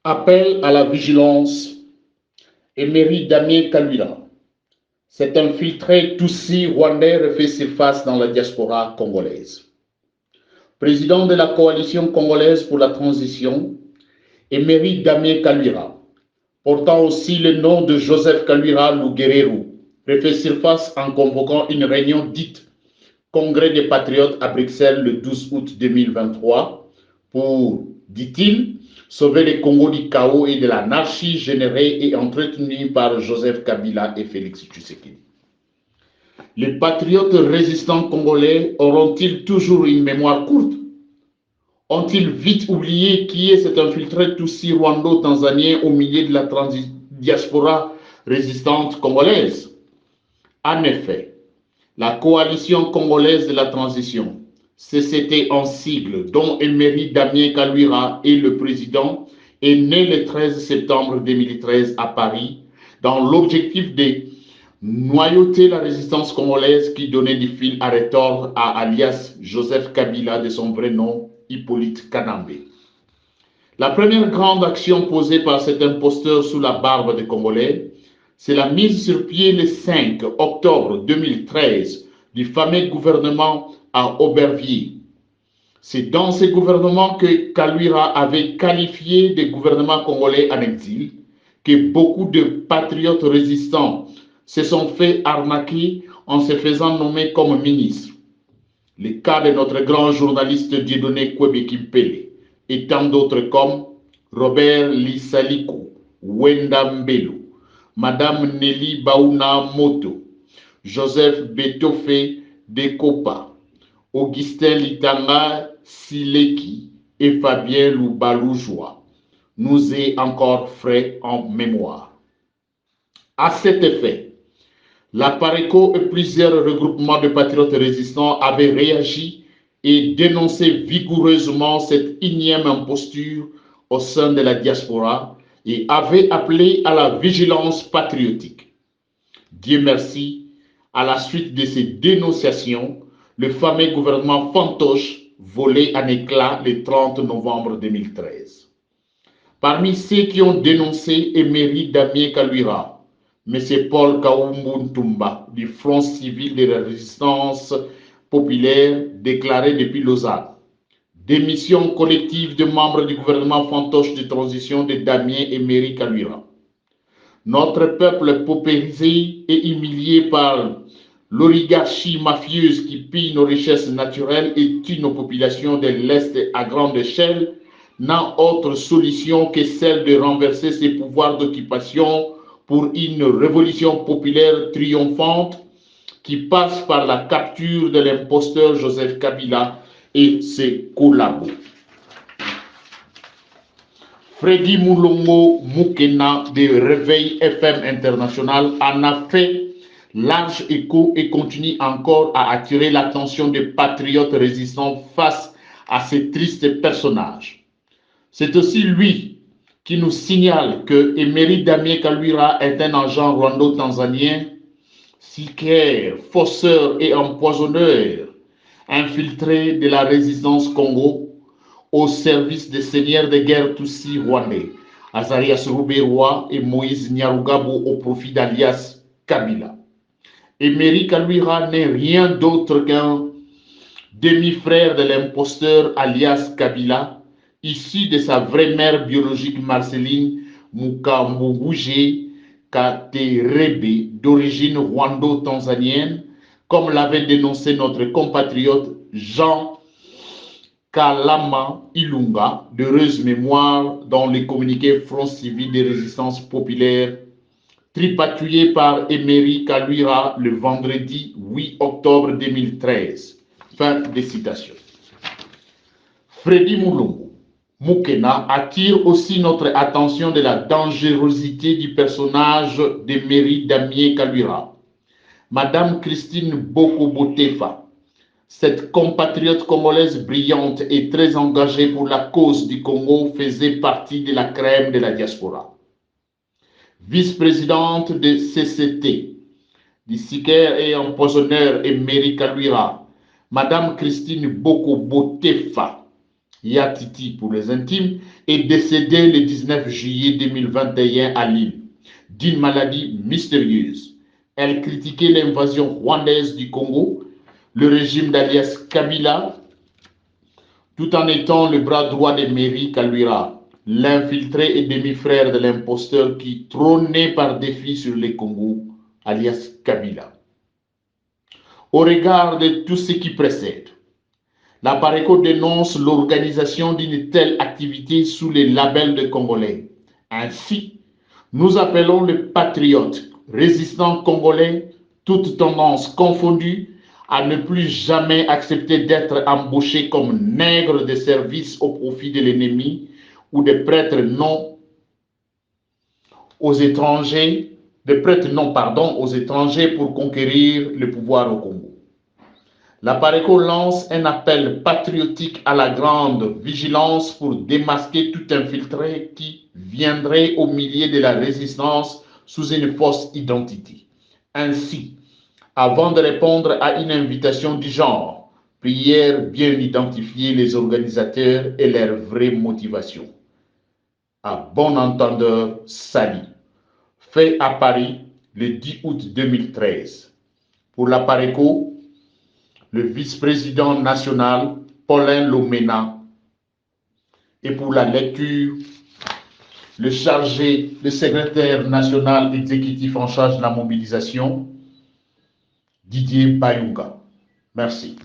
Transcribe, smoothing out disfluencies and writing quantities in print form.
Appel à la vigilance. Emery Damien Kalwira. Cet infiltré Tutsi rwandais refait surface dans la diaspora congolaise. Président de la coalition congolaise pour la transition, Emery Damien Kalwira, portant aussi le nom de Joseph Kalwira Luguerero, refait surface en convoquant une réunion dite Congrès des patriotes à Bruxelles le 12 août 2023 pour, dit-il, sauver les Congo du chaos et de l'anarchie générée et entretenue par Joseph Kabila et Félix Tshisekedi. Les patriotes résistants congolais auront-ils toujours une mémoire courte? Ont-ils vite oublié qui est cet infiltré Tutsi rwando-tanzanien au milieu de la diaspora résistante congolaise? En effet, la coalition congolaise de la transition, CCT en sigle, dont Emery Damien Kalwira est le président, est née le 13 septembre 2013 à Paris dans l'objectif de noyauter la résistance congolaise qui donnait du fil à retordre à alias Joseph Kabila de son vrai nom Hippolyte Kanambe. La première grande action posée par cet imposteur sous la barbe des Congolais, c'est la mise sur pied le 5 octobre 2013 du fameux gouvernement à Aubervilliers. C'est dans ce gouvernement que Kalwira avait qualifié de gouvernement congolais en exil que beaucoup de patriotes résistants se sont fait arnaquer en se faisant nommer comme ministre. Le cas de notre grand journaliste Dieudonné Kwebe-Kimpele et tant d'autres comme Robert Lisaliko, Wenda Mbelo, Madame Nelly Baouna Moto, Joseph Betofe Dekopa, Augustin Litanga Sileki et Fabien Loubaloujoua nous est encore frais en mémoire. À cet effet, la PARECO et plusieurs regroupements de patriotes résistants avaient réagi et dénoncé vigoureusement cette énième imposture au sein de la diaspora et avaient appelé à la vigilance patriotique. Dieu merci, à la suite de ces dénonciations, le fameux gouvernement fantoche volait en éclats le 30 novembre 2013. Parmi ceux qui ont dénoncé Emery Damien Kalwira, M. Paul Kaoumou Ntumba du Front civil de la résistance populaire déclaré depuis Lausanne. Démission collective de membres du gouvernement fantoche de transition de Damien Emery Kalwira. Notre peuple paupérisé et humilié par l'oligarchie mafieuse qui pille nos richesses naturelles et tue nos populations de l'Est à grande échelle n'a autre solution que celle de renverser ses pouvoirs d'occupation pour une révolution populaire triomphante qui passe par la capture de l'imposteur Joseph Kabila et ses collabos. Freddy Moulongo Moukena de Réveil FM International en a fait large écho et continue encore à attirer l'attention des patriotes résistants face à ces tristes personnages. C'est aussi lui qui nous signale que Emery Damien Kalwira est un agent rwando-tanzanien, sicaire, fausseur et empoisonneur, infiltré de la résistance Congo au service des seigneurs de guerre Tutsi rwandais, Azarias Ruberwa et Moïse Nyarugabo au profit d'alias Kabila. Emery Kalwira n'est rien d'autre qu'un demi-frère de l'imposteur alias Kabila, issu de sa vraie mère biologique Marceline Mukambuguje Katerebe, d'origine rwando-tanzanienne, comme l'avait dénoncé notre compatriote Jean Kalama Ilunga, d'heureuse mémoire dans les communiqués Front civil de résistance populaire, tripatouillé par Emery Kalwira le vendredi 8 octobre 2013. Fin des citations. Freddy Moulongo Moukena attire aussi notre attention de la dangerosité du personnage d'Emery Damien Kalwira. Madame Christine Boko-Botefa, cette compatriote congolaise brillante et très engagée pour la cause du Congo, faisait partie de la crème de la diaspora. Vice-présidente de CCT, du sicaire et empoisonneur Emery Kalwira, Madame Christine Boko-Botefa Yatiti pour les intimes, est décédée le 19 juillet 2021 à Lille d'une maladie mystérieuse. Elle critiquait l'invasion rwandaise du Congo, le régime d'Alias Kabila, tout en étant le bras droit de Mary Kaluira, l'infiltré et demi-frère de l'imposteur qui trônait par défi sur les Congo, alias Kabila. Au regard de tout ce qui précède, la Pareco dénonce l'organisation d'une telle activité sous les labels de Congolais. Ainsi, nous appelons les patriotes, résistants congolais, toutes tendances confondues, à ne plus jamais accepter d'être embauchés comme nègres de service au profit de l'ennemi ou des prêtres non aux étrangers, aux étrangers pour conquérir le pouvoir au Congo. La Pareco lance un appel patriotique à la grande vigilance pour démasquer tout infiltré qui viendrait au milieu de la résistance sous une fausse identité. Ainsi, avant de répondre à une invitation du genre, prière bien identifier les organisateurs et leur vraie motivation. À bon entendeur, Sali. Fait à Paris le 10 août 2013. Pour la Pareco, le vice-président national Paulin Lomena. Et pour la lecture, le secrétaire national exécutif en charge de la mobilisation, Didier Bayunga. Merci.